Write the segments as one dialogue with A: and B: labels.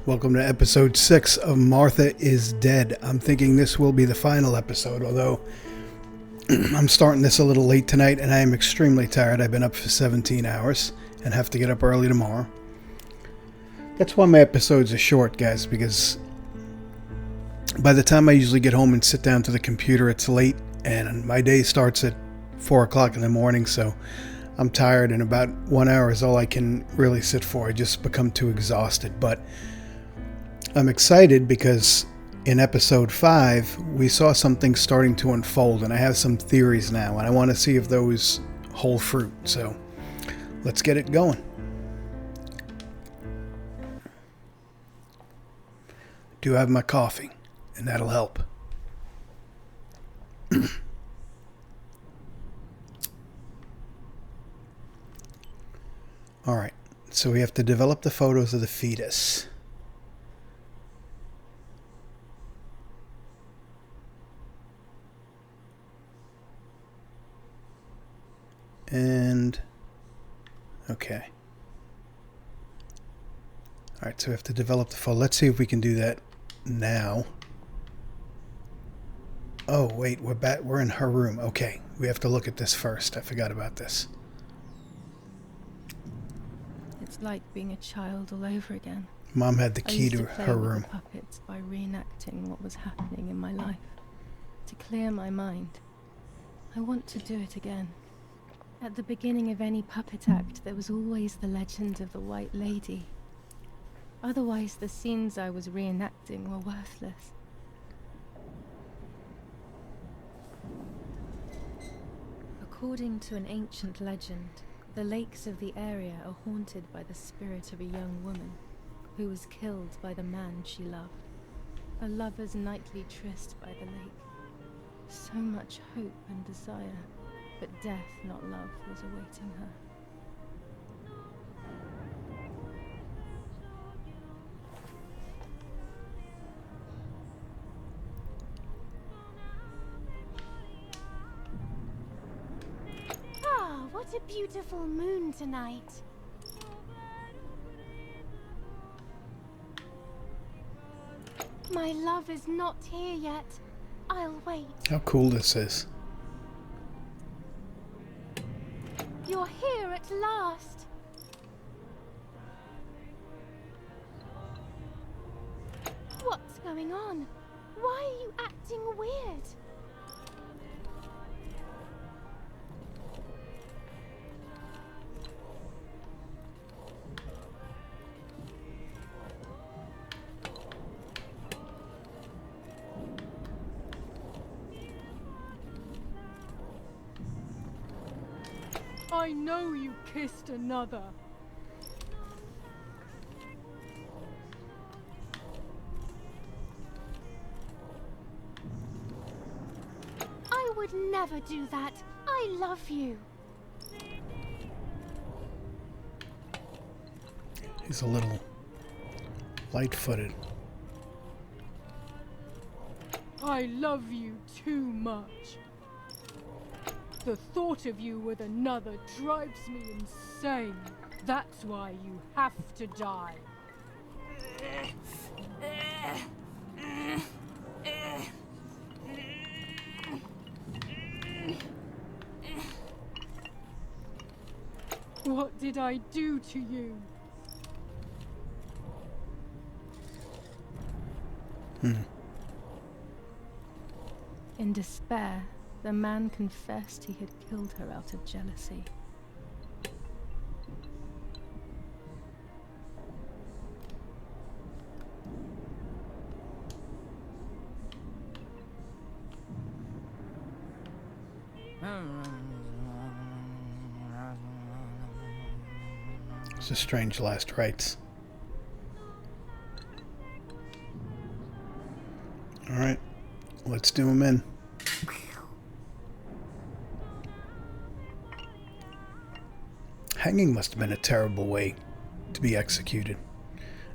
A: Welcome to episode 6 of Martha is Dead. I'm thinking this will be the final episode, although I'm starting this a little late tonight and I am extremely tired. I've been up for 17 hours and have to get up early tomorrow. That's why my episodes are short, guys, because by the time I usually get home and sit down to the computer, it's late and my day starts at 4 o'clock in the morning, so I'm tired and about 1 hour is all I can really sit for. I just become too exhausted, but I'm excited because in episode 5, we saw something starting to unfold, and I have some theories now, and I want to see if those hold fruit. So let's get it going. Do have my coffee, and that'll help. All right, so we have to develop the photos of the fetus. And okay. All right, so we have to develop the photo. Let's see if we can do that now. Oh, wait, we're back. We're in her room. Okay, we have to look at this first. I forgot about this.
B: It's like being a child all over again.
A: Mom had the key to
B: play
A: her
B: with
A: room.
B: The puppets by reenacting what was happening in my life, to clear my mind. I want to do it again. At the beginning of any puppet act, there was always the legend of the White Lady. Otherwise, the scenes I was reenacting were worthless. According to an ancient legend, the lakes of the area are haunted by the spirit of a young woman who was killed by the man she loved. A lover's nightly tryst by the lake. So much hope and desire, but death, not love, was awaiting her.
C: Ah, what a beautiful moon tonight. My love is not here yet. I'll wait.
A: How cool this is.
C: You're here at last. What's going on? Why are you acting weird?
D: I know you kissed another.
C: I would never do that. I love you.
A: He's a little light-footed.
D: I love you too much. The thought of you with another drives me insane. That's why you have to die. What did I do to you?
B: In despair, the man confessed he had killed her out of jealousy.
A: It's a strange last rites. All right, let's do him in. Hanging must have been a terrible way to be executed.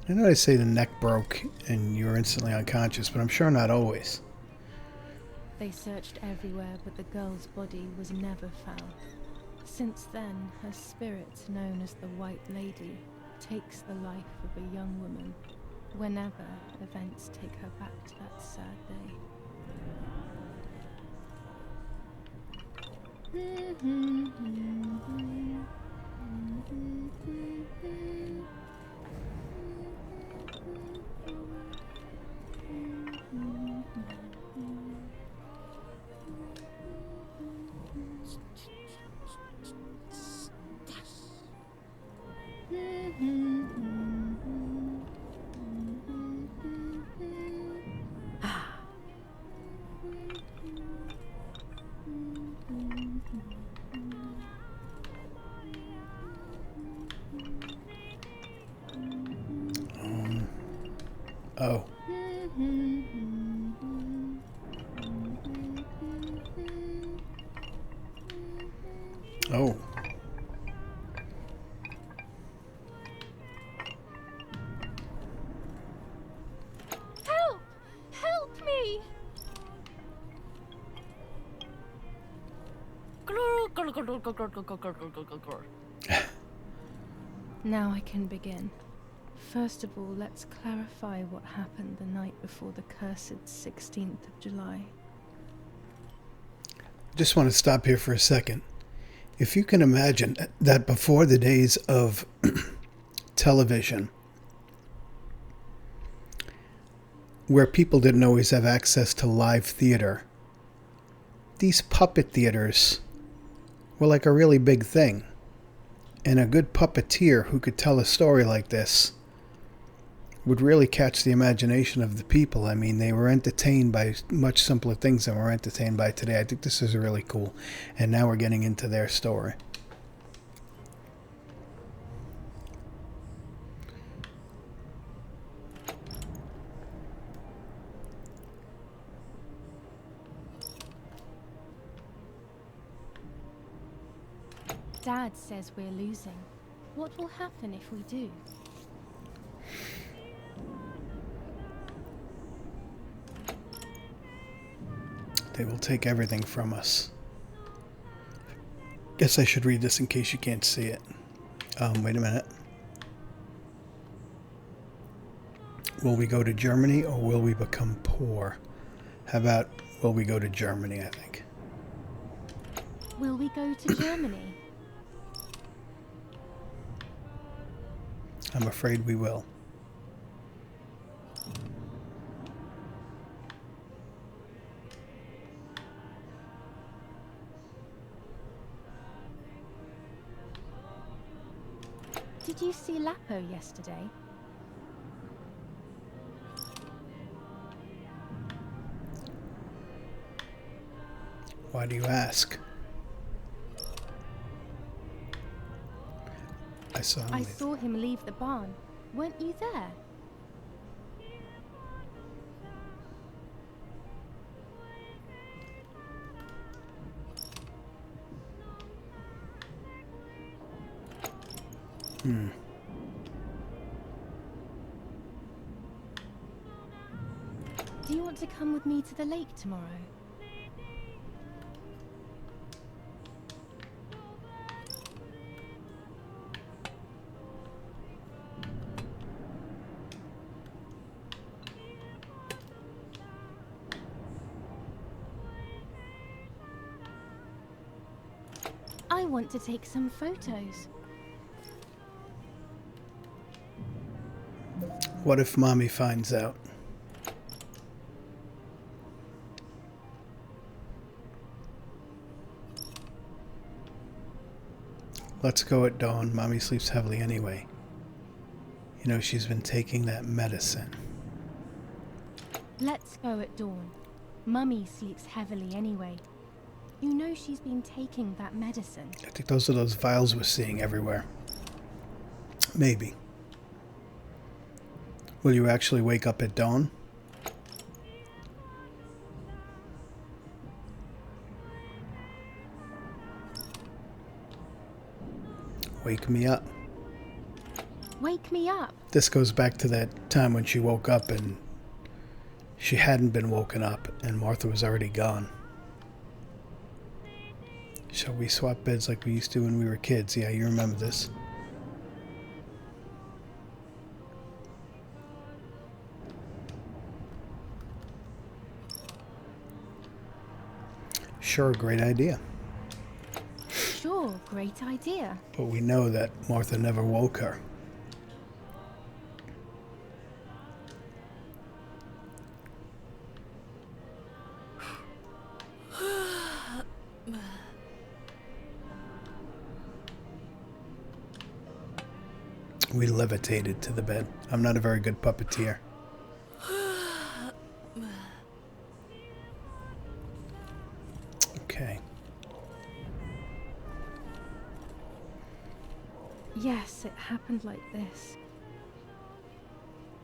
A: I know they say the neck broke and you were instantly unconscious, but I'm sure not always.
B: They searched everywhere, but the girl's body was never found. Since then, her spirit, known as the White Lady, takes the life of a young woman whenever events take her back to that sad day.
A: Oh. Oh.
C: Help! Help me!
B: Now I can begin. First of all, let's clarify what happened the night before the cursed 16th of July.
A: Just want to stop here for a second. If you can imagine that before the days of television, where people didn't always have access to live theater, these puppet theaters were like a really big thing. And a good puppeteer who could tell a story like this would really catch the imagination of the people. I mean, they were entertained by much simpler things than we're entertained by today. I think this is really cool. And now we're getting into their story.
B: Dad says we're losing. What will happen if we do?
A: They will take everything from us. Guess I should read this in case you can't see it. Wait a minute. Will we go to Germany or will we become poor? How about will we go to Germany, I think.
B: Will we go to Germany?
A: I'm afraid we will.
B: Did you see Lapo yesterday?
A: Why do you ask?
B: I saw him leave the barn. Weren't you there? Do you want to come with me to the lake tomorrow? I want to take some photos.
A: What if Mommy finds out? Let's go at dawn. Mommy sleeps heavily anyway. You know, she's been taking that medicine.
B: Let's go at dawn. Mummy sleeps heavily anyway. You know she's been taking that medicine.
A: I think those are those vials we're seeing everywhere. Maybe. Will you actually wake up at dawn? Wake me up.
B: Wake me up.
A: This goes back to that time when she woke up and she hadn't been woken up and Martha was already gone. Shall we swap beds like we used to when we were kids? Yeah, you remember this. Sure, great idea.
C: Sure, great idea.
A: But we know that Martha never woke her. We levitated to the bed. I'm not a very good puppeteer. Okay.
B: Yes, it happened like this.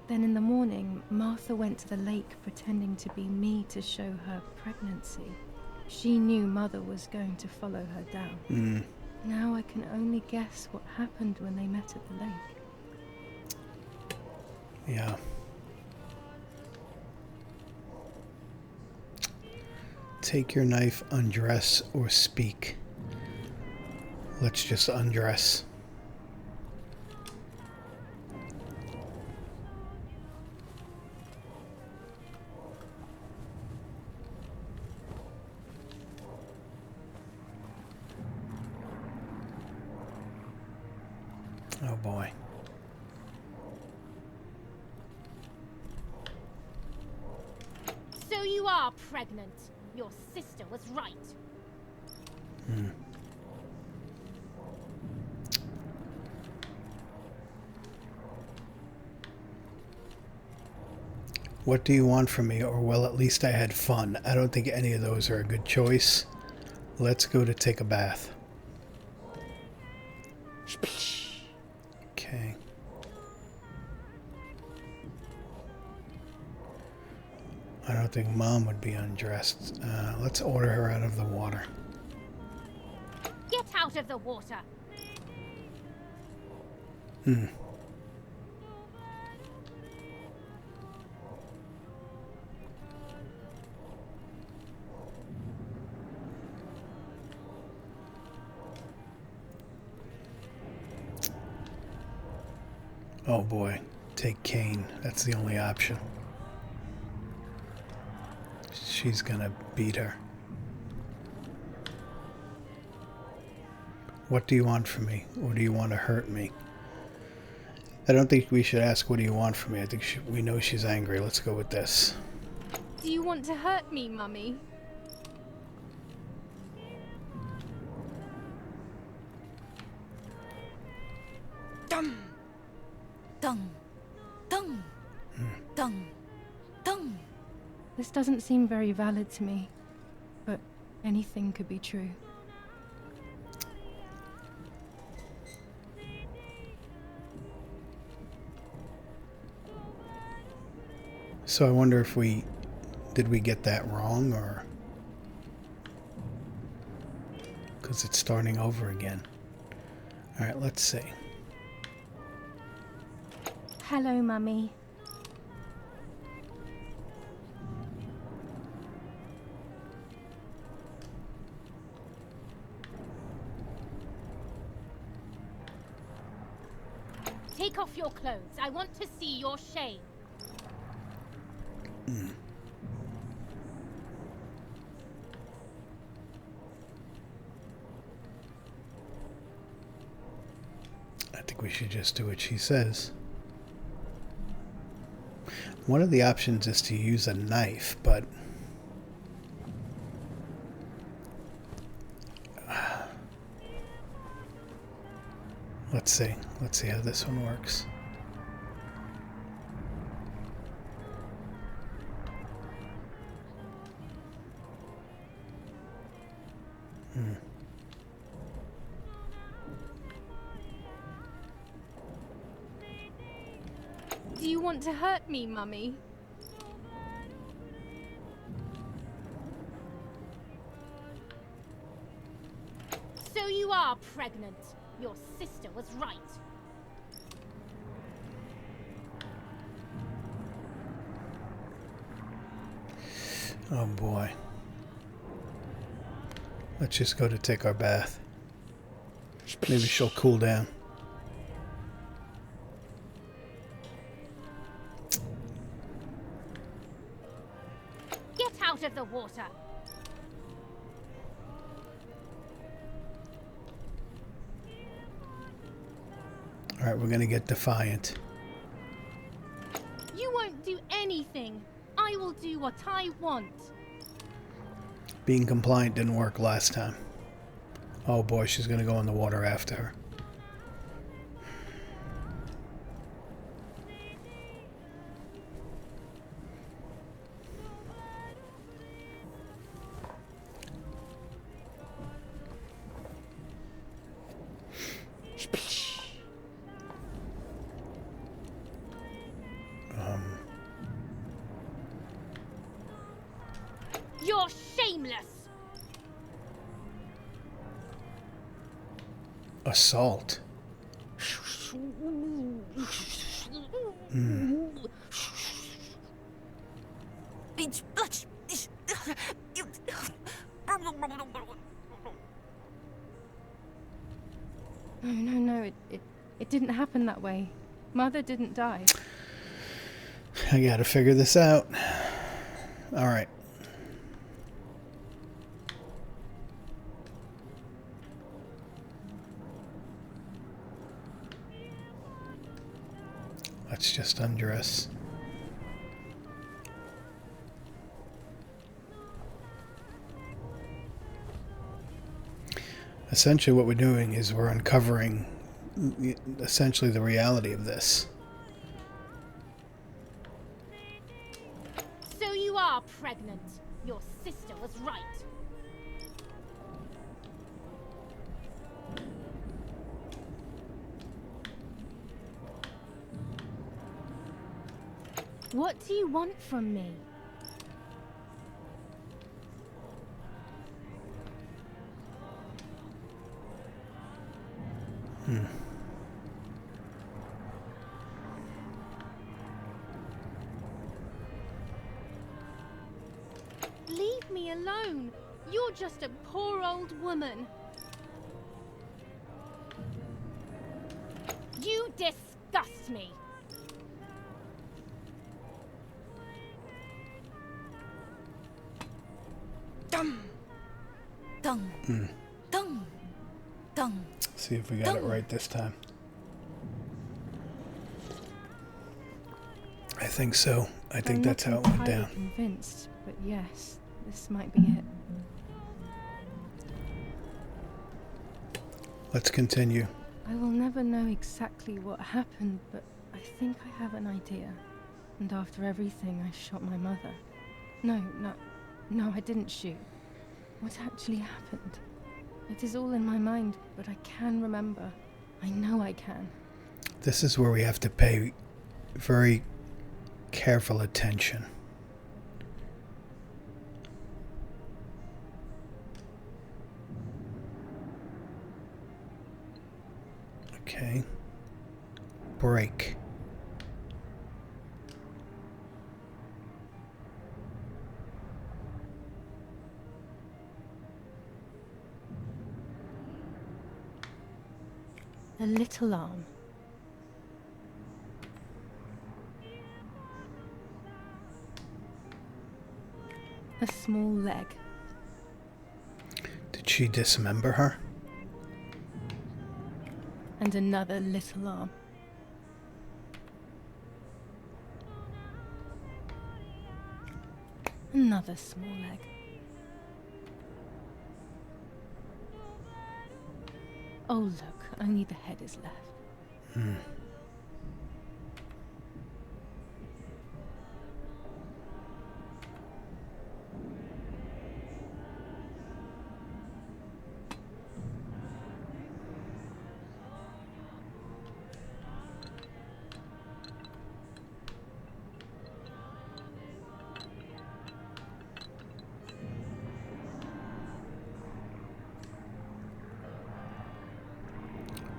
B: Then in the morning, Martha went to the lake pretending to be me to show her pregnancy. She knew Mother was going to follow her down. Now I can only guess what happened when they met at the lake.
A: Yeah. Take your knife, undress, or speak. Let's just undress. Oh boy.
C: So you are pregnant. Your sister was right.
A: What do you want from me? Or, well, at least I had fun. I don't think any of those are a good choice. Let's go to take a bath. Okay. I don't think Mom would be undressed. Let's order her out of the water.
C: Get out of the water.
A: Oh boy. Take Kane. That's the only option. She's gonna beat her. What do you want from me? Or do you want to hurt me? I don't think we should ask what do you want from me. I think we know she's angry. Let's go with this.
C: Do you want to hurt me, Mummy?
E: Dum, dum, dum, dum, dum.
B: This doesn't seem very valid to me, but anything could be true.
A: So I wonder if did we get that wrong, or because it's starting over again. All right, let's see.
C: Hello, Mummy. Take off your clothes. I want to see your shame.
A: I think we should just do what she says. One of the options is to use a knife, but let's see. Let's see how this one works.
C: Do you want to hurt me, Mummy? So you are pregnant. Your sister was right.
A: Oh boy. Let's just go to take our bath. Maybe she'll cool down.
C: Get out of the water.
A: Alright, we're gonna get defiant.
C: You won't do anything. I will do what I want.
A: Being compliant didn't work last time. Oh boy, she's gonna go in the water after her.
C: You're shameless.
A: Assault.
B: No, it didn't happen that way. Mother didn't die.
A: I gotta figure this out. Alright. Let's just undress. Essentially what we're doing is we're uncovering essentially the reality of this.
C: So you are pregnant. Your sister was right.
B: What do you want from me?
C: Leave me alone. You're just a poor old woman. You disgust me.
E: Dum. Dum. Dum. Dum.
A: See if we got it right this time. I think so. I think that's how it went down.
B: I'm not convinced, but yes, this might be it.
A: Let's continue.
B: I will never know exactly what happened, but I think I have an idea. And after everything, I shot my mother. No, I didn't shoot. What actually happened? It is all in my mind, but I can remember. I know I can.
A: This is where we have to pay very careful attention. Okay. Break.
B: A little arm. A small leg.
A: Did she dismember her?
B: And another little arm. Another small leg. Oh look, only the head is left.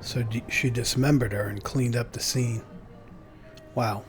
A: So she dismembered her and cleaned up the scene. Wow.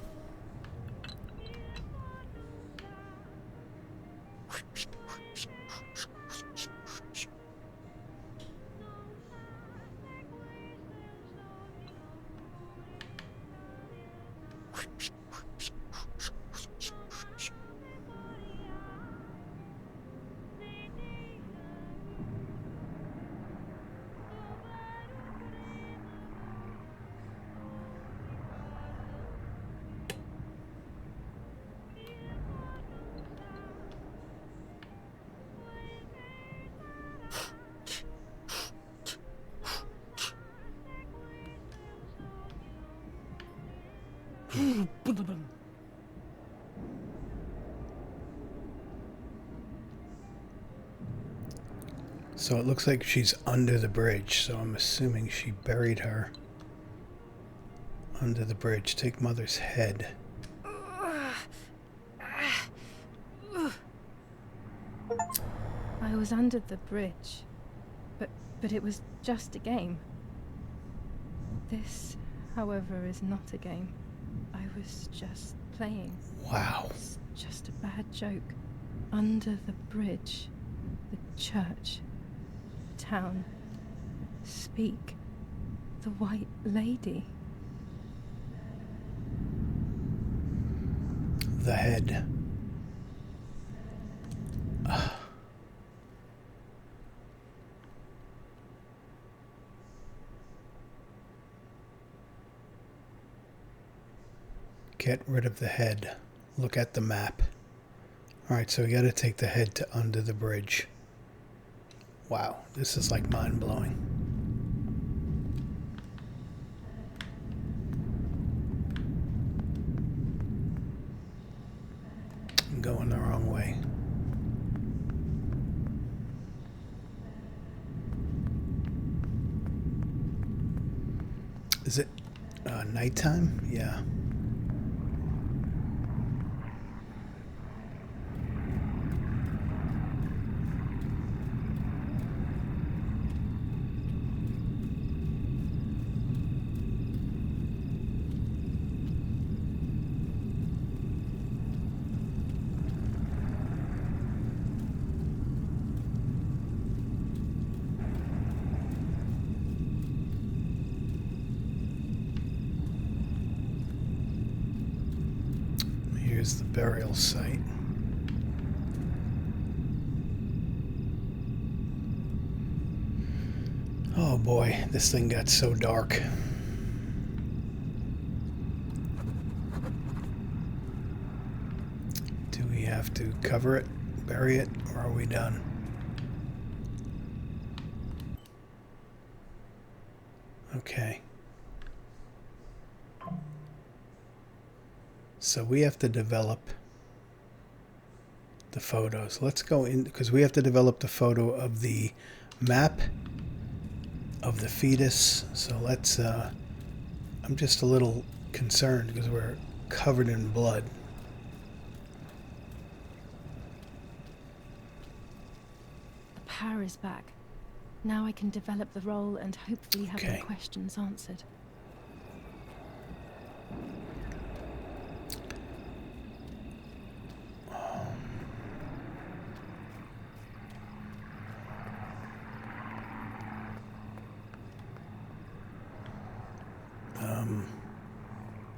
A: So it looks like she's under the bridge, so I'm assuming she buried her under the bridge. Take Mother's head.
B: I was under the bridge, but it was just a game. This, however, is not a game. I was just playing.
A: Wow.
B: It's just a bad joke. Under the bridge, the church, town, speak, the White Lady.
A: The head. Get rid of the head. Look at the map. Alright, so we gotta take the head to under the bridge. Wow, this is like mind-blowing. I'm going the wrong way. Is it nighttime? Yeah. Here's the burial site. Oh boy, this thing got so dark. Do we have to cover it, bury it, or are we done? Okay. So we have to develop the photos. Let's go in, because we have to develop the photo of the map of the fetus. So let's, I'm just a little concerned because we're covered in blood.
B: The power is back. Now I can develop the role and hopefully have my questions answered.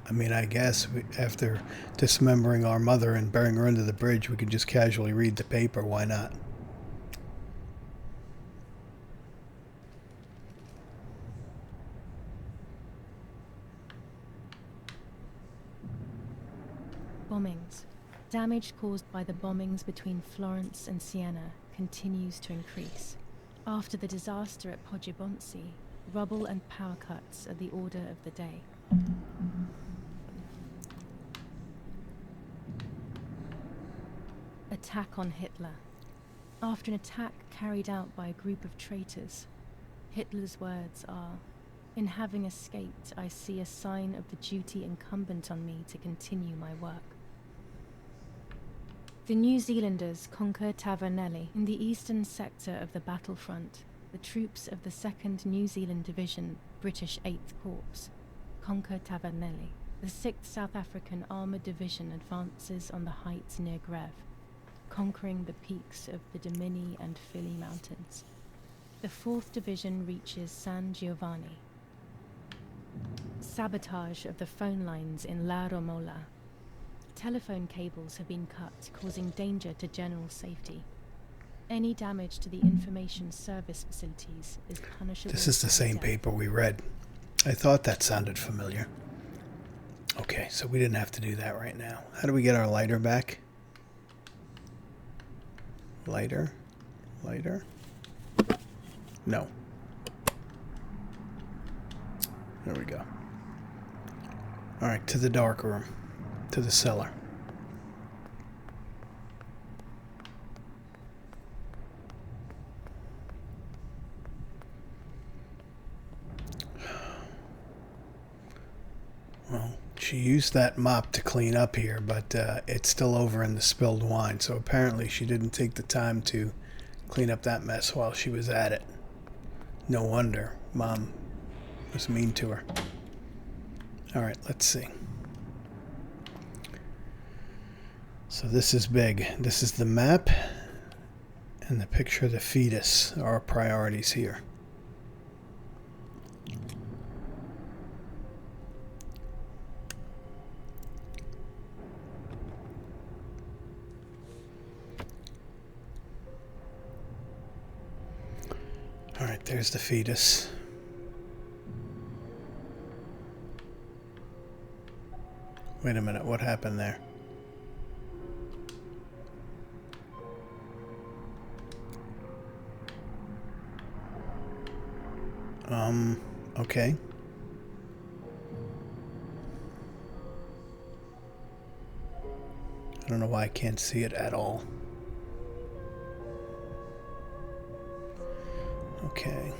A: I mean, I guess after dismembering our mother and burying her under the bridge, we could just casually read the paper. Why not?
B: Bombings. Damage caused by the bombings between Florence and Siena continues to increase. After the disaster at Poggibonsi, rubble and power cuts are the order of the day. Attack on Hitler. After an attack carried out by a group of traitors, Hitler's words are, "In having escaped, I see a sign of the duty incumbent on me to continue my work." The New Zealanders conquer Tavernelli. In the eastern sector of the battlefront, the troops of the 2nd New Zealand Division, British 8th Corps, conquer Tavernelli. The 6th South African Armoured Division advances on the heights near Greve, conquering the peaks of the Dimini and Fili Mountains. The 4th Division reaches San Giovanni. Sabotage of the phone lines in La Romola. Telephone cables have been cut, causing danger to general safety. Any damage to the information service facilities is punishable.
A: This is the same paper we read. I thought that sounded familiar. Okay, so we didn't have to do that right now. How do we get our lighter back? Lighter? Lighter? No. There we go. Alright, to the dark room. to the cellar. Well, she used that mop to clean up here, but it's still over in the spilled wine, so apparently she didn't take the time to clean up that mess while she was at it. No wonder Mom was mean to her. Alright, let's see. So this is big. This is the map and the picture of the fetus are our priorities here. Alright, there's the fetus. Wait a minute, what happened there? Okay. I don't know why I can't see it at all. Okay.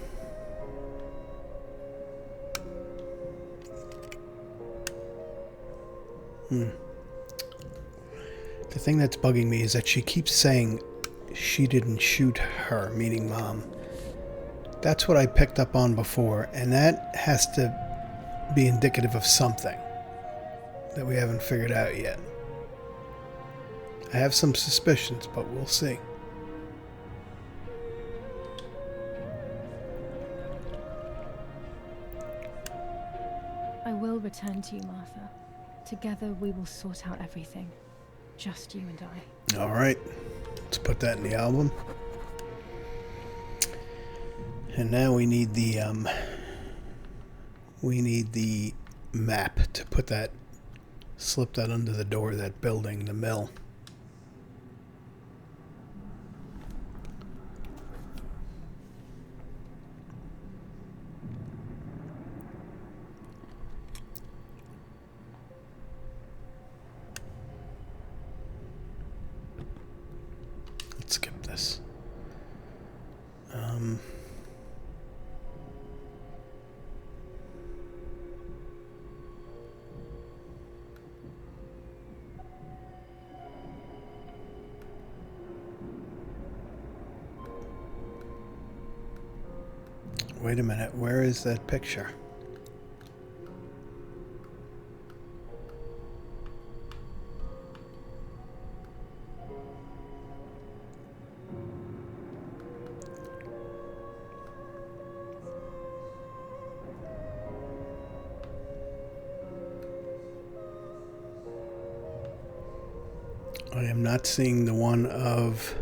A: The thing that's bugging me is that she keeps saying she didn't shoot her, meaning Mom. That's what I picked up on before, and that has to be indicative of something that we haven't figured out yet. I have some suspicions, but we'll see.
B: I will return to you, Martha. Together we will sort out everything. Just you and I.
A: All right. Let's put that in the album. And now we need the map to put that, slip that under the door of that building, the mill. Let's skip this. Wait a minute, where is that picture? I am not seeing the one of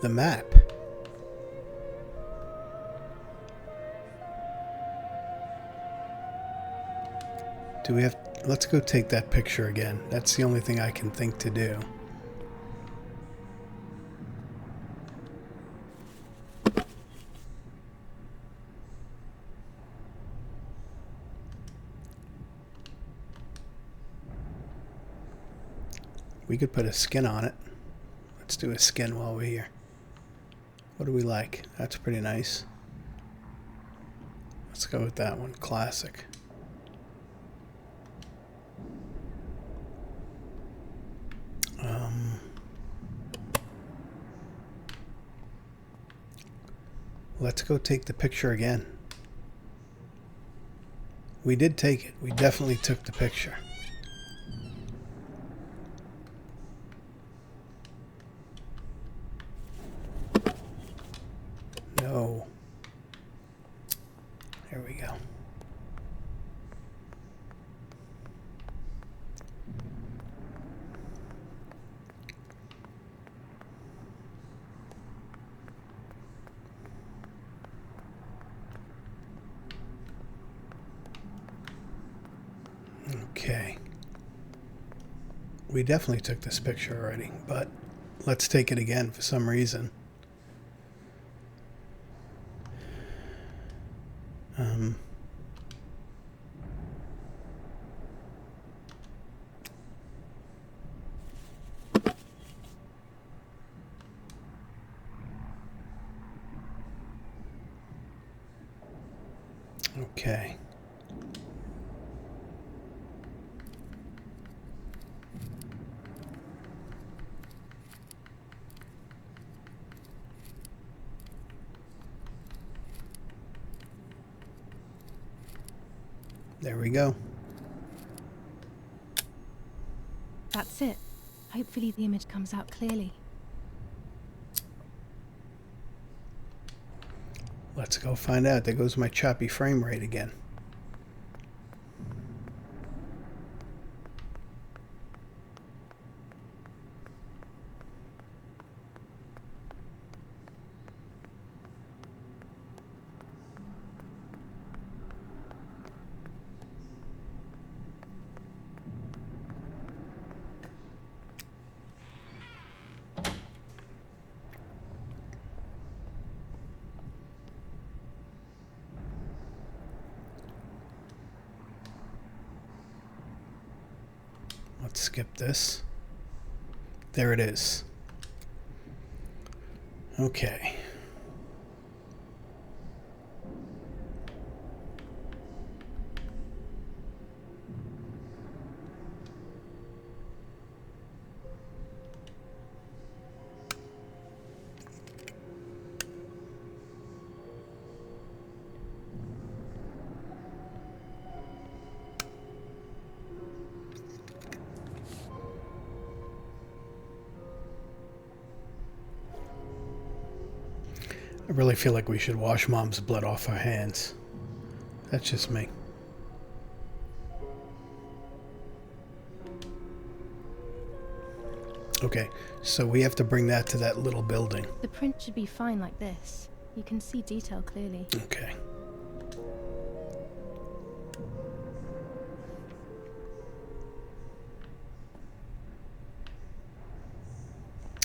A: the map. Do we have... Let's go take that picture again. That's the only thing I can think to do. We could put a skin on it. Let's do a skin while we're here. What do we like? That's pretty nice. Let's go with that one. Classic. Let's go take the picture again. We did take it. We definitely took the picture. No. There we go. Okay. We definitely took this picture already, but let's take it again for some reason. Okay. There we go.
B: That's it. Hopefully the image comes out clearly.
A: Let's go find out. There goes my choppy frame rate again. Let's skip this. There it is. Okay. I really feel like we should wash Mom's blood off our hands. That's just me. Okay, so we have to bring that to that little building.
B: The print should be fine like this. You can see detail clearly.
A: Okay.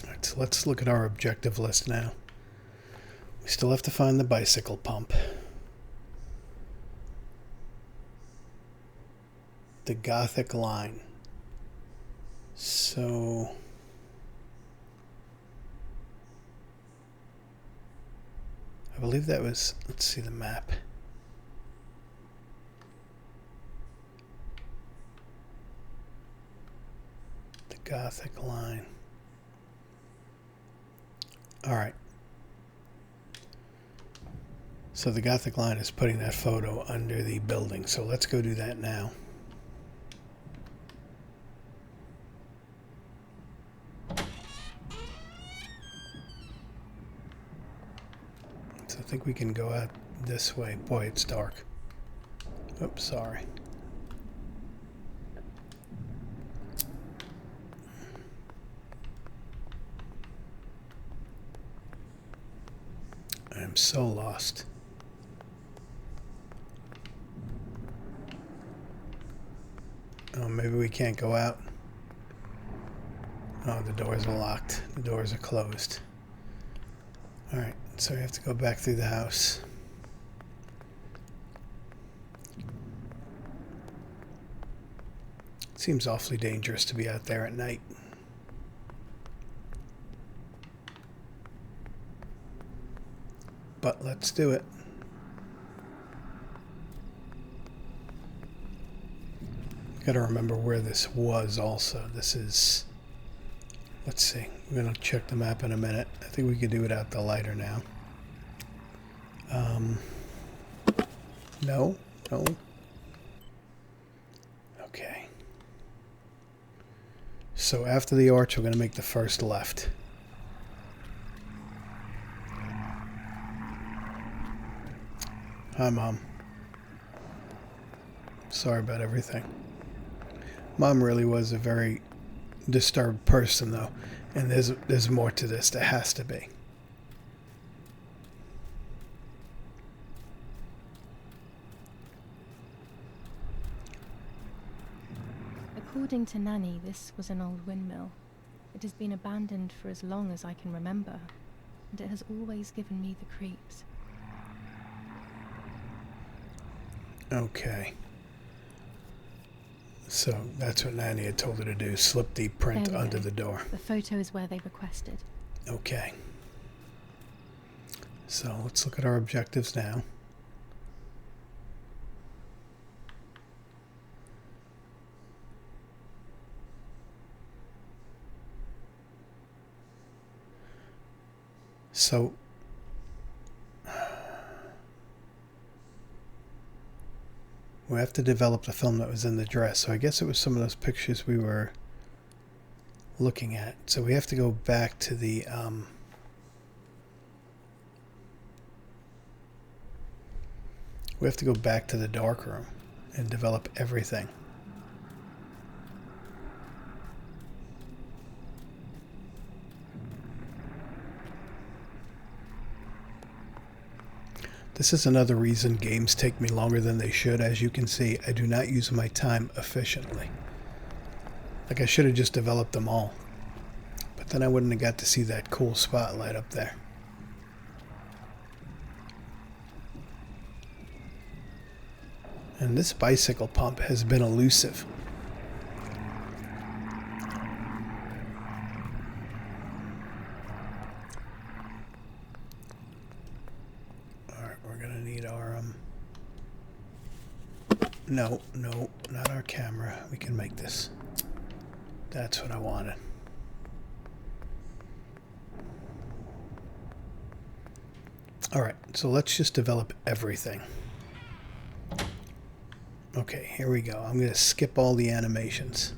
A: Alright, so let's look at our objective list now. We still have to find the bicycle pump. The Gothic line. So... I believe that was... Let's see the map. The Gothic line. Alright. So the Gothic line is putting that photo under the building. So let's go do that now. So I think we can go out this way. Boy, it's dark. Oops, sorry. I'm so lost. Oh, maybe we can't go out. Oh, the doors are locked. The doors are closed. Alright, so we have to go back through the house. It seems awfully dangerous to be out there at night. But let's do it. Gotta remember where this was also. This is... Let's see. We're gonna check the map in a minute. I think we could do it out the lighter now. No? No? Okay. So after the arch, we're gonna make the first left. Hi, Mom. Sorry about everything. Mom really was a very disturbed person, though, and there's more to this. There has to be.
B: According to Nanny, this was an old windmill. It has been abandoned for as long as I can remember, and it has always given me the creeps.
A: Okay. So that's what Nanny had told her to do, slip the print
B: There we
A: under
B: go.
A: the door.
B: The photo is where they requested.
A: Okay. So let's look at our objectives now. So we have to develop the film that was in the dress. So I guess it was some of those pictures we were looking at. So we have to go back to the dark room and develop everything. This is another reason games take me longer than they should. As you can see, I do not use my time efficiently. Like, I should have just developed them all. But then I wouldn't have got to see that cool spotlight up there. And this bicycle pump has been elusive. No, not our camera. We can make this. That's what I wanted. Alright, so let's just develop everything. Okay, here we go. I'm going to skip all the animations.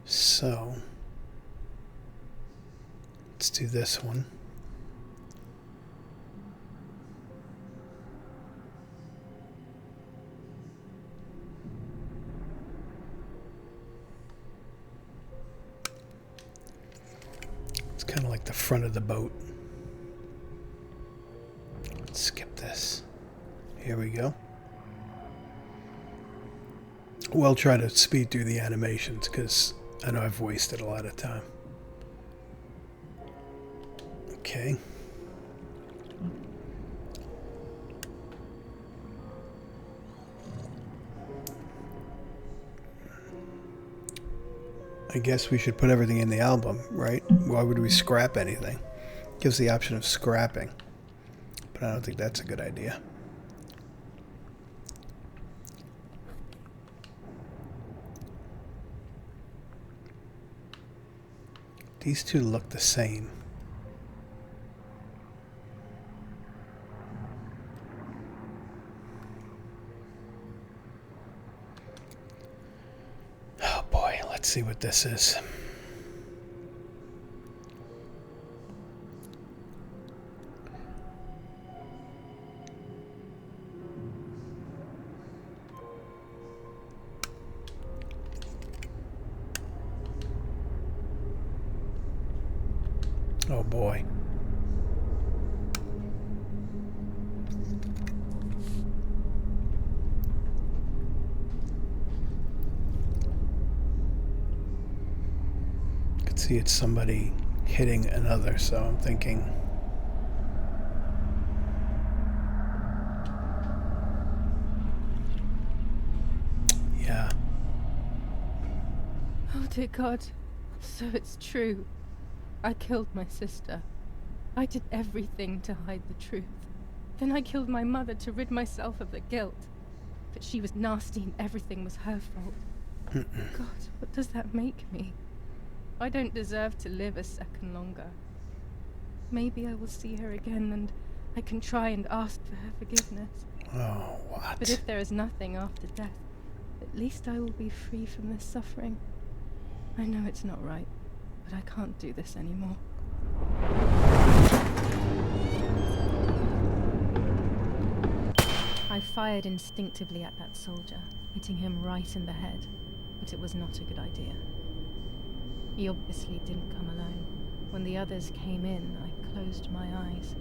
A: So, let's do this one. Kind of like the front of the boat. Let's skip this. Here we go. We'll try to speed through the animations because I know I've wasted a lot of time. Okay. I guess we should put everything in the album, right? Why would we scrap anything? Gives the option of scrapping. But I don't think that's a good idea. These two look the same. Let's see what this is. Oh boy. See, it's somebody hitting another, so I'm thinking yeah.
B: Oh dear God, so it's true. I killed my sister. I did everything to hide the truth. Then I killed my mother to rid myself of the guilt. But she was nasty and everything was her fault. God, what does that make me? I don't deserve to live a second longer. Maybe I will see her again and I can try and ask for her forgiveness.
A: Oh, what?
B: But if there is nothing after death, at least I will be free from this suffering. I know it's not right, but I can't do this anymore. I fired instinctively at that soldier, hitting him right in the head, but it was not a good idea. He obviously didn't come alone. When the others came in, I closed my eyes.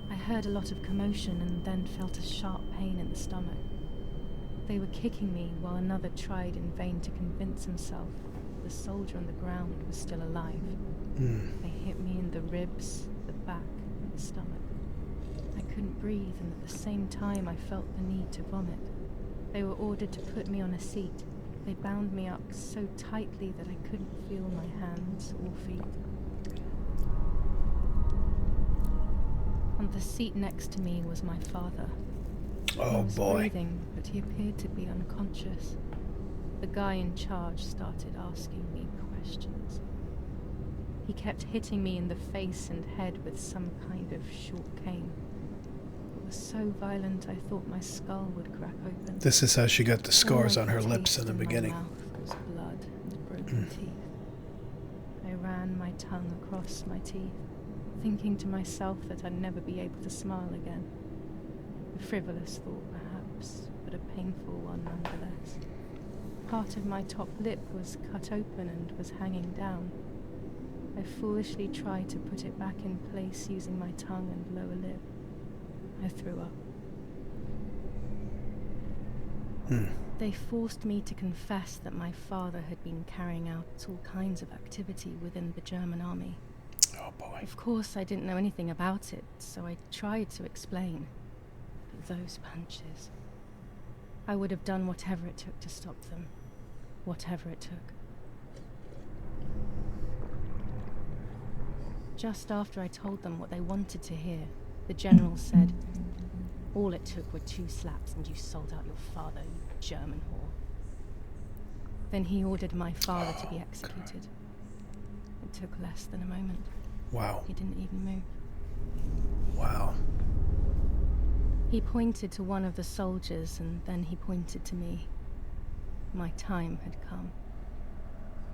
B: I heard a lot of commotion and then felt a sharp pain in the stomach. They were kicking me while another tried in vain to convince himself the soldier on the ground was still alive. They hit me in the ribs, the back, and the stomach. I couldn't breathe, and at the same time I felt the need to vomit. They were ordered to put me on a seat. They bound me up so tightly that I couldn't feel my hands or feet. On the seat next to me was my father.
A: Oh
B: He was
A: boy.
B: breathing, but he appeared to be unconscious. The guy in charge started asking me questions. He kept hitting me in the face and head with some kind of short cane. It was so violent I thought my skull would crack open.
A: This is how she got the scars
B: All I
A: on her
B: could
A: lips
B: taste
A: in the
B: my
A: beginning.
B: mouth was blood and broken teeth. I ran my tongue across my teeth, thinking to myself that I'd never be able to smile again. A frivolous thought, perhaps, but a painful one nonetheless. Part of my top lip was cut open and was hanging down. I foolishly tried to put it back in place using my tongue and lower lip. I threw up. They forced me to confess that my father had been carrying out all kinds of activity within the German army.
A: Oh boy.
B: Of course, I didn't know anything about it, so I tried to explain. But those punches... I would have done whatever it took to stop them. Whatever it took. Just after I told them what they wanted to hear, the general said, "All it took were 2 slaps and you sold out your father, you German whore." Then he ordered my father to be executed. It took less than a moment.
A: Wow.
B: He didn't even move.
A: Wow.
B: He pointed to one of the soldiers and then he pointed to me. My time had come.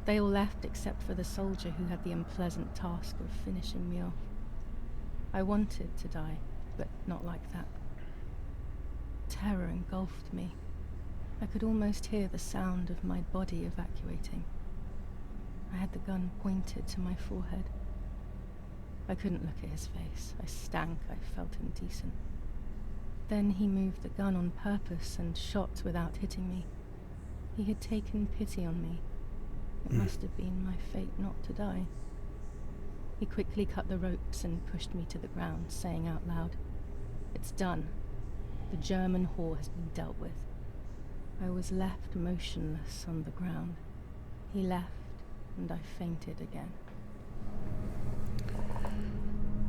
B: They all left except for the soldier who had the unpleasant task of finishing me off. I wanted to die, but not like that. Terror engulfed me. I could almost hear the sound of my body evacuating. I had the gun pointed to my forehead. I couldn't look at his face. I stank. I felt indecent. Then he moved the gun on purpose and shot without hitting me. He had taken pity on me. It must have been my fate not to die. He quickly cut the ropes and pushed me to the ground, saying out loud, "It's done. The German whore has been dealt with." I was left motionless on the ground. He left, and I fainted again.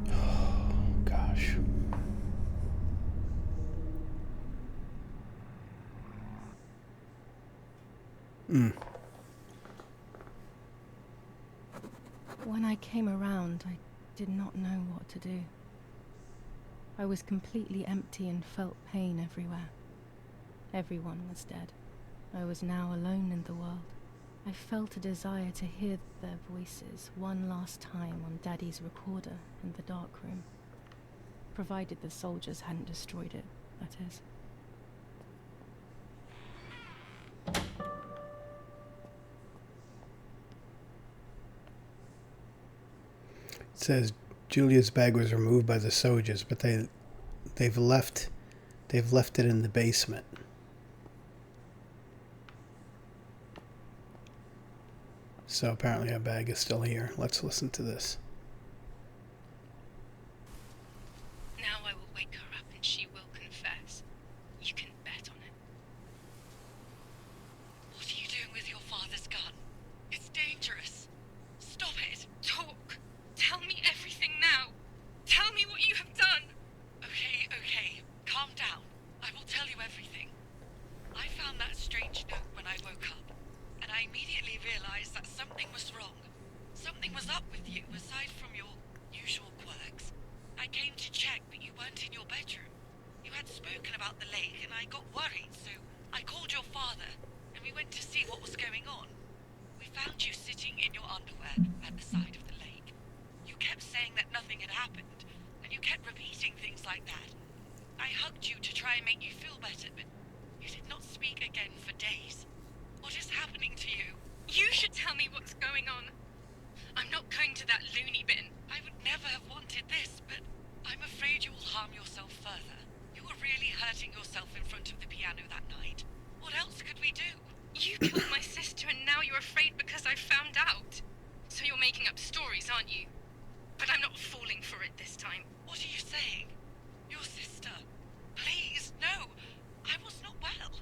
A: Oh, gosh.
B: When I came around, I did not know what to do. I was completely empty and felt pain everywhere. Everyone was dead. I was now alone in the world. I felt a desire to hear their voices one last time on Daddy's recorder in the dark room. Provided the soldiers hadn't destroyed it, that is.
A: It says Julia's bag was removed by the soldiers, but they've left it in the basement. So apparently her bag is still here. Let's listen to this.
B: Now I will wake her up and she will confess. You can bet on it.
E: What are you doing with your father's gun? It's dangerous. Stop it.
B: Talk! Tell me everything now! Tell me what you have done!
E: Okay. Calm down. I will tell you everything. I found that strange note when I woke up, and I immediately realized that something was wrong. Something was up with you, aside from your usual quirks. I came to check, but you weren't in your bedroom. You had spoken about the lake, and I got worried, so I called your father, and we went to see what was going on. We found you sitting in your underwear at the side of the lake. You kept saying that nothing had happened, and you kept repeating things like that. I hugged you to try and make you feel better, but you did not speak again for days. What is happening to you?
B: You should tell me what's going on. I'm not going to that loony bin.
E: I would never have wanted this, but I'm afraid you will harm yourself further. You were really hurting yourself in front of the piano that night. What else could we do?
B: You killed my sister and now you're afraid because I found out. So you're making up stories, aren't you? But I'm not falling for it this time.
E: What are you saying? Your sister? Please, no. I was not well.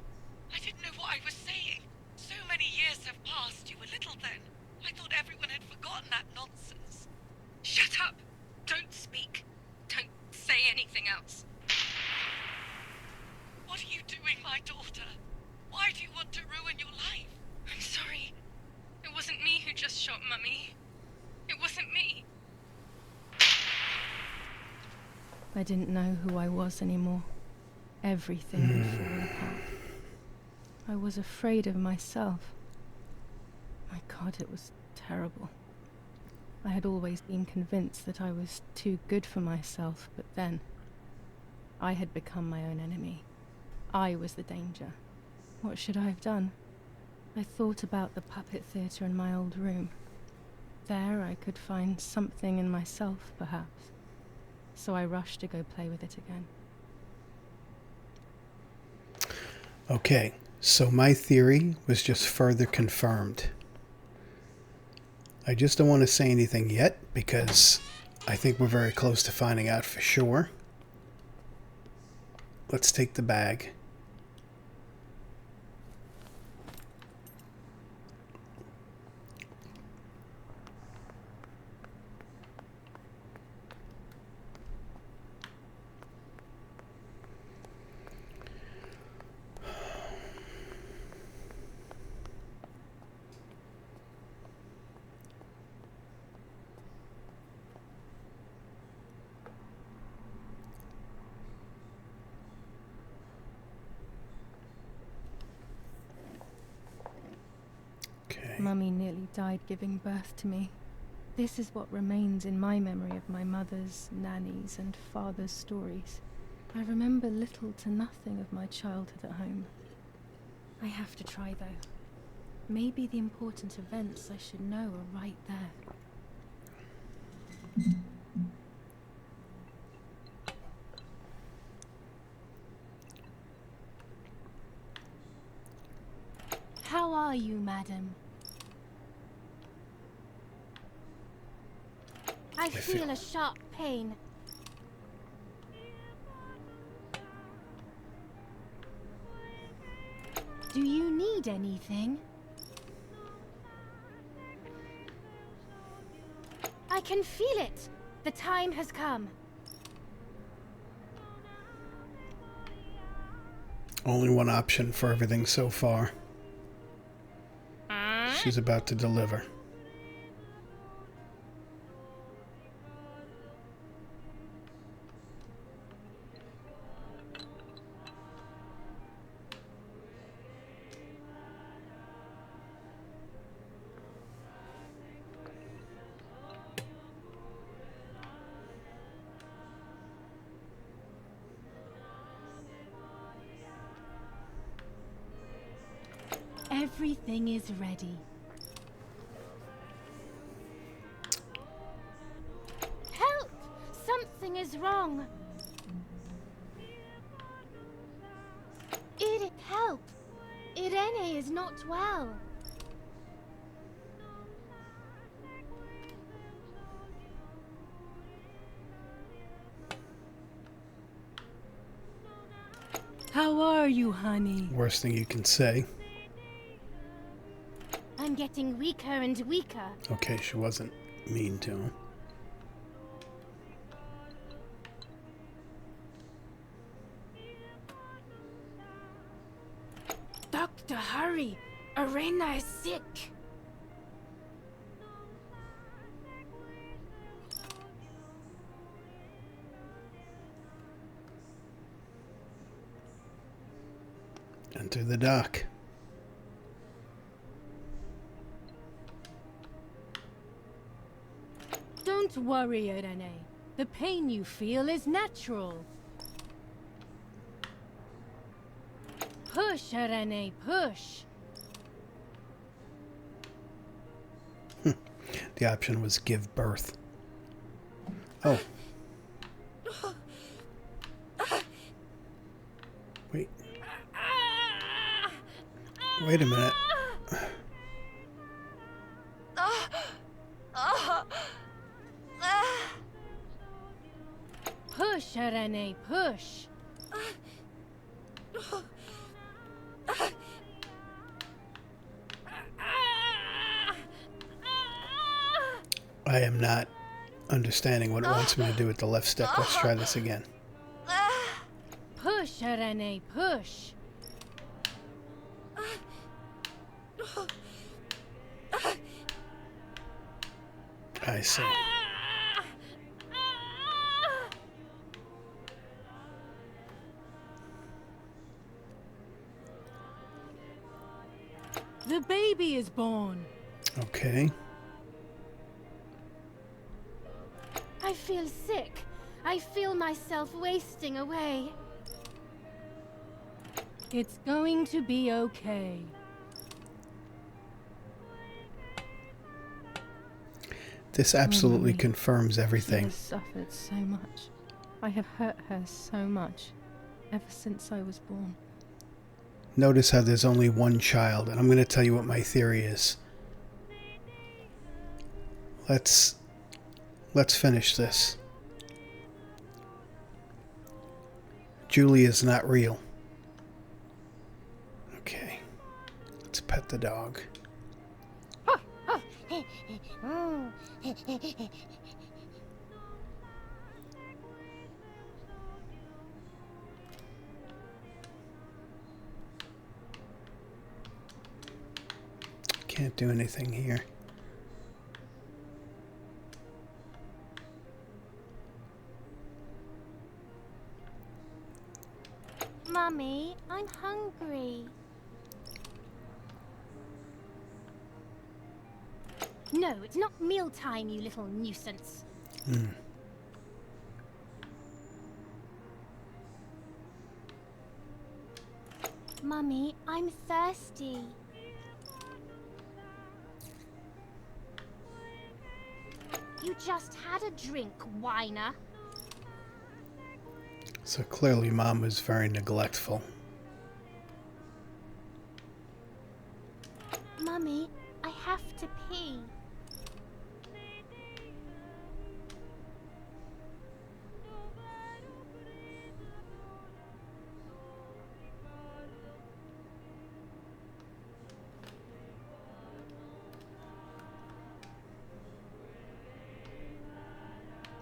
E: I didn't know what I was saying. So many years have passed. You were little then. I thought everyone had forgotten that nonsense.
B: Shut up! Don't speak. Don't say anything else.
E: What are you doing, my daughter? Why do you want to ruin your life?
B: I'm sorry. It wasn't me who just shot Mummy. It wasn't me. I didn't know who I was anymore. Everything had fallen apart. I was afraid of myself. My God, it was terrible. I had always been convinced that I was too good for myself, but then I had become my own enemy. I was the danger. What should I have done? I thought about the puppet theatre in my old room. There I could find something in myself, perhaps. So I rushed to go play with it again.
A: Okay, so my theory was just further confirmed. I just don't want to say anything yet because I think we're very close to finding out for sure. Let's take the bag.
B: Mummy nearly died giving birth to me. This is what remains in my memory of my mother's, nanny's, and father's stories. I remember little to nothing of my childhood at home. I have to try, though. Maybe the important events I should know are right there.
C: How are you, madam? I feel a sharp pain. Do you need anything? I can feel it. The time has come.
A: Only one option for everything so far. She's about to deliver.
C: Everything is ready. Help! Something is wrong. Help! Irene is not well.
D: How are you, honey?
A: Worst thing you can say.
C: I'm getting weaker and weaker.
A: Okay, she wasn't mean to him.
C: Doctor, hurry! Irene is sick.
A: Enter the dock.
D: Don't worry, Irene. The pain you feel is natural. Push, Irene, push.
A: The option was give birth. Oh. Wait. Wait a minute.
D: Push, Irene, push.
A: I am not understanding what it wants me to do with the left step. Let's try this again.
D: Push, Irene, push.
A: I see.
D: The baby is born.
A: Okay.
C: I feel sick. I feel myself wasting away.
D: It's going to be okay.
A: This absolutely
B: Mommy.
A: confirms
B: She
A: everything.
B: has suffered so much. I have hurt her so much, ever since I was born.
A: Notice how there's only one child, and I'm going to tell you what my theory is. Let's finish this. Julia's not real. Okay. Let's pet the dog. Can't do anything here.
C: Mummy, I'm hungry. No, it's not mealtime, you little nuisance. Mummy, I'm thirsty. You just had a drink, whiner.
A: So clearly Mom was very neglectful.
C: Mummy, I have to pee.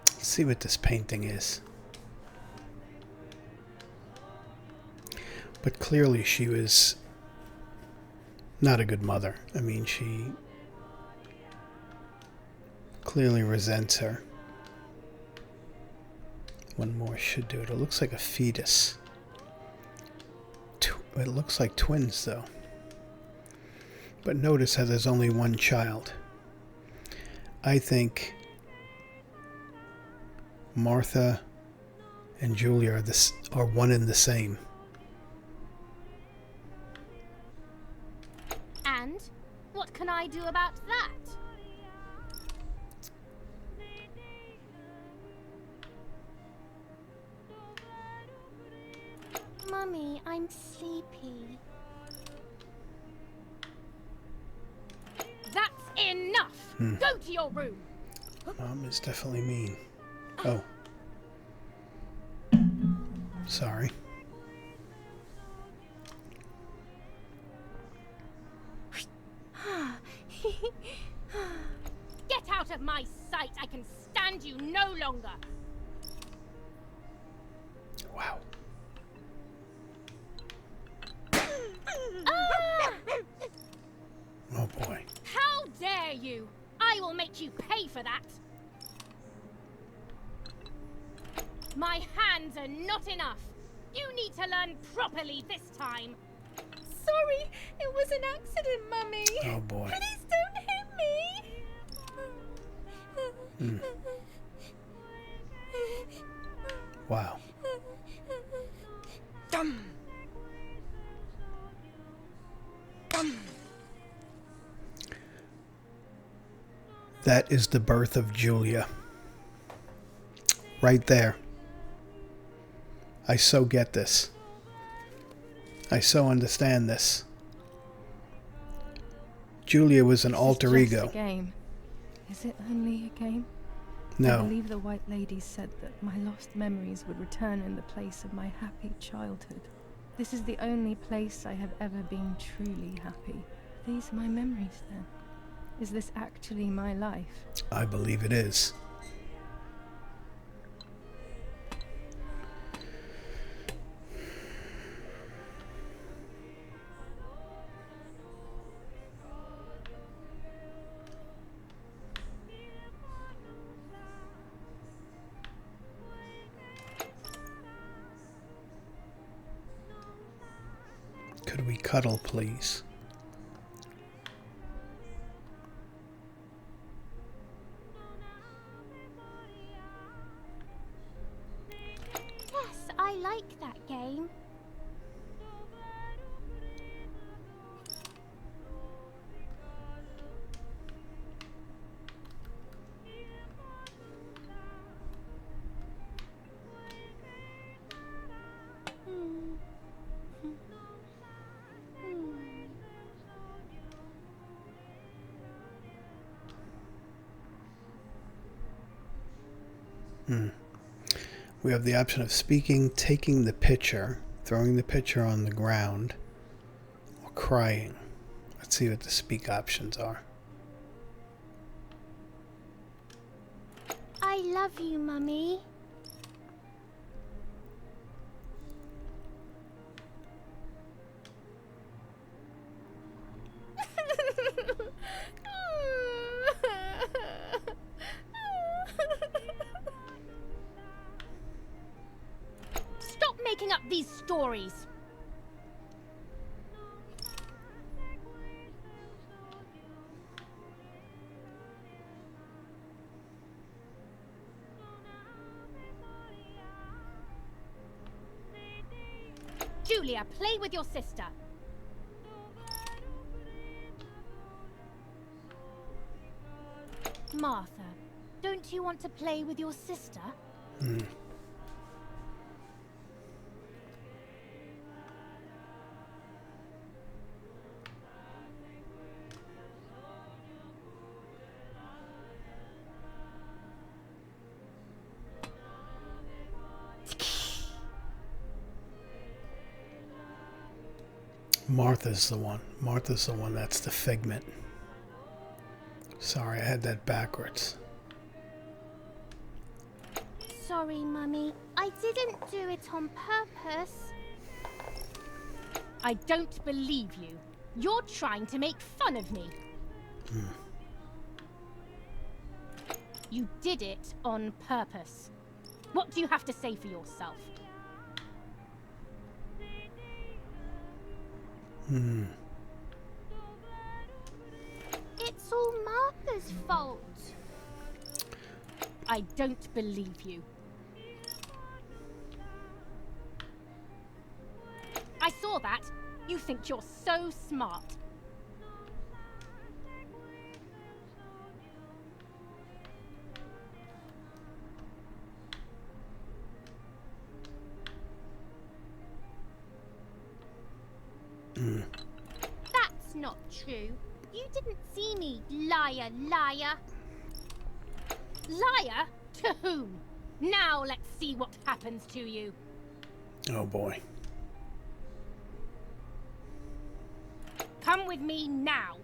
A: Let's see what this painting is. But clearly she was not a good mother. I mean, she clearly resents her. One more should do it. It looks like a fetus. It looks like twins, though. But notice how there's only one child. I think Martha and Julia are one and the same.
C: And what can I do about that? Mummy, I'm sleepy.
D: That's enough! Go to your room!
A: Mom is definitely mean. Oh. Sorry.
C: Get out of my sight! I can stand you no longer!
A: Wow.
C: Ah!
A: Oh boy.
C: How dare you! I will make you pay for that! My hands are not enough! You need to learn properly this time!
B: Sorry, it was an accident, Mummy.
A: Oh boy.
B: Please don't hit me.
A: Wow. That is the birth of Julia. Right there. I so get this. I so understand this. Julia was an alter
B: This is just
A: ego.
B: a game. Is it only a game? I
A: No.
B: believe the White Lady said that my lost memories would return in the place of my happy childhood. This is the only place I have ever been truly happy. Are these my memories then? Is this actually my life?
A: I believe it is. Could we cuddle, please? We have the option of speaking, taking the picture, throwing the picture on the ground, or crying. Let's see what the speak options are.
C: I love you, Mummy. Stop making up these stories. Julia, play with your sister. Martha, don't you want to play with your sister?
A: Martha's the one. Martha's the one that's the figment. Sorry, I had that backwards.
C: Sorry, Mummy. I didn't do it on purpose. I don't believe you. You're trying to make fun of me. You did it on purpose. What do you have to say for yourself? It's all Martha's fault. I don't believe you. I saw that. You think you're so smart. That's not true. You didn't see me, liar, liar. Liar? To whom? Now let's see what happens to you.
A: Oh boy.
C: Come with me now.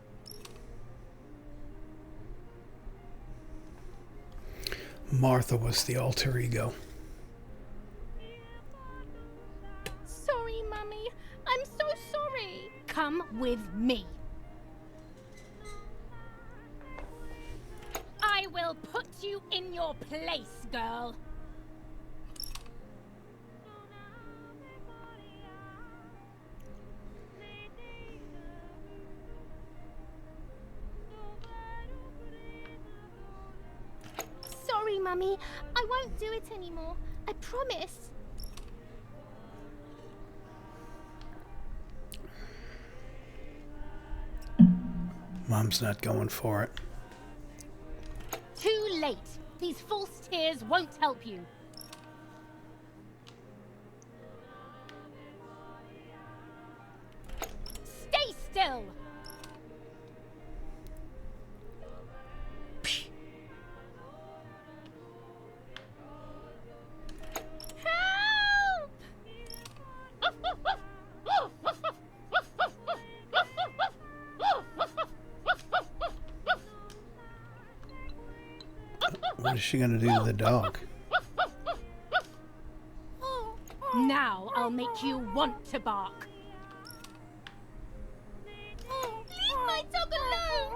A: Martha was the alter ego.
C: Sorry, Mummy. I'm so sorry. Come with me. I will put you in your place, girl. Sorry, Mummy. I won't do it anymore. I promise.
A: Mom's not going for it.
C: Too late. These false tears won't help you. Stay still. Help!
A: What is she gonna do to the dog?
C: Now I'll make you want to bark. Leave my dog alone!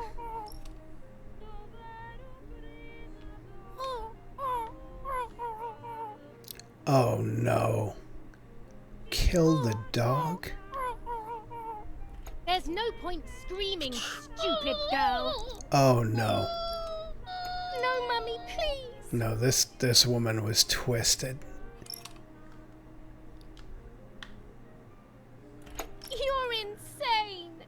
A: Oh no. Kill the dog?
C: There's no point screaming, stupid girl.
A: Oh no.
C: No, Mummy, please.
A: No, this woman was twisted.
C: You're insane.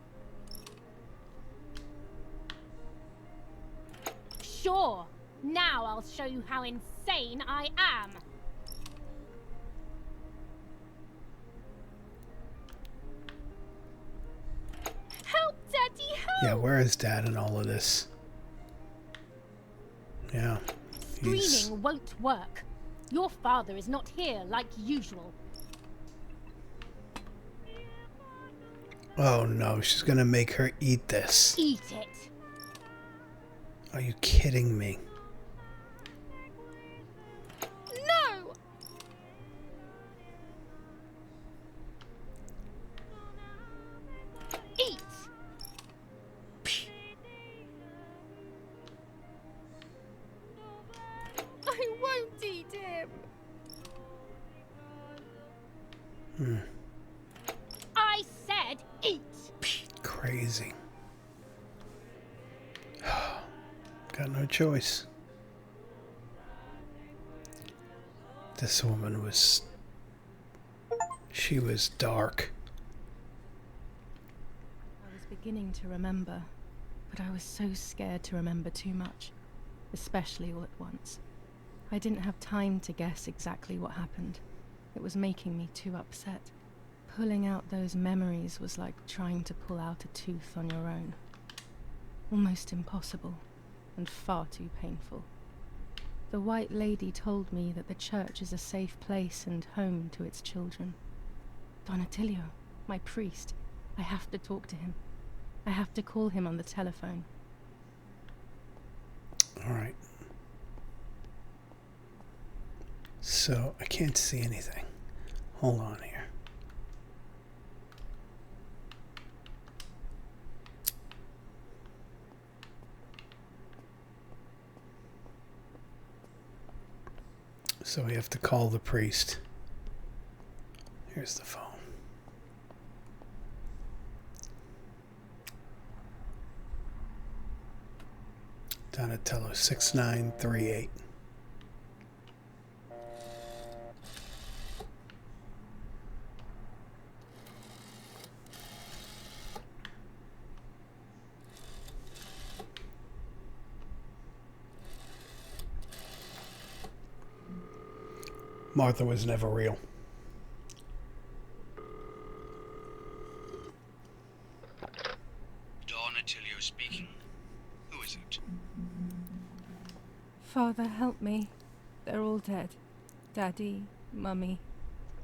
C: Sure. Now I'll show you how insane I am. Help, Daddy, help!
A: Yeah, where is Dad in all of this? Yeah.
C: Screaming won't work. Your father is not here like usual.
A: Oh no, she's gonna make her eat this.
C: Eat it.
A: Are you kidding me?
C: No! Eat! I won't eat him. I said eat.
A: Crazy. Got no choice. This woman was... She was dark.
B: I was beginning to remember, but I was so scared to remember too much, especially all at once. I didn't have time to guess exactly what happened. It was making me too upset. Pulling out those memories was like trying to pull out a tooth on your own. Almost impossible, and far too painful. The White Lady told me that the church is a safe place and home to its children. Don Attilio, my priest, I have to talk to him. I have to call him on the telephone.
A: All right. So, I can't see anything. Hold on here. So we have to call the priest. Here's the phone. Donatello 6938. Martha was never real.
F: Don Attilio speaking. Who is it?
B: Father, help me. They're all dead. Daddy, Mummy,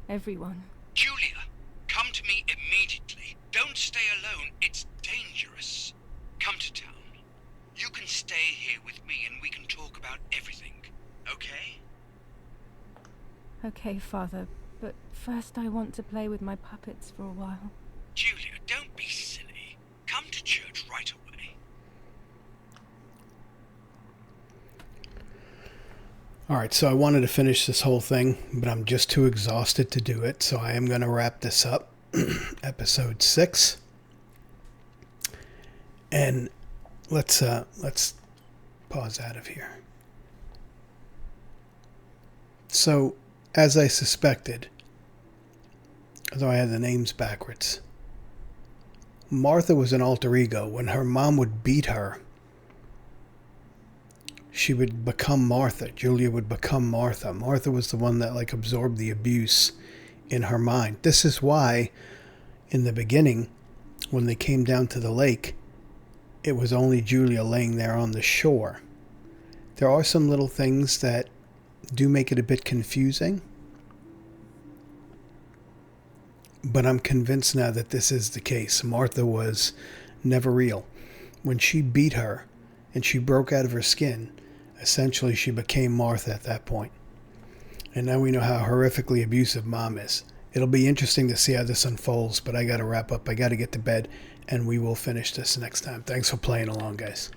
B: everyone.
F: Julia, come to me immediately. Don't stay alone. It's dangerous. Come to town. You can stay here with me and we can talk about everything. Okay?
B: Okay, Father, but first I want to play with my puppets for a while.
F: Julia, don't be silly. Come to church right away.
A: Alright, so I wanted to finish this whole thing, but I'm just too exhausted to do it, so I am going to wrap this up. Episode 6. And let's pause out of here. So, as I suspected, although I had the names backwards, Martha was an alter ego. When her mom would beat her, she would become Martha. Julia would become Martha. Martha was the one that absorbed the abuse in her mind. This is why in the beginning, when they came down to the lake, it was only Julia laying there on the shore. There are some little things that do make it a bit confusing, but I'm convinced now that this is the case. Martha was never real. When she beat her and she broke out of her skin, essentially she became Martha at that point. And now we know how horrifically abusive Mom is. It'll be interesting to see how this unfolds, but I gotta wrap up. I gotta get to bed, and we will finish this next time. Thanks for playing along, guys.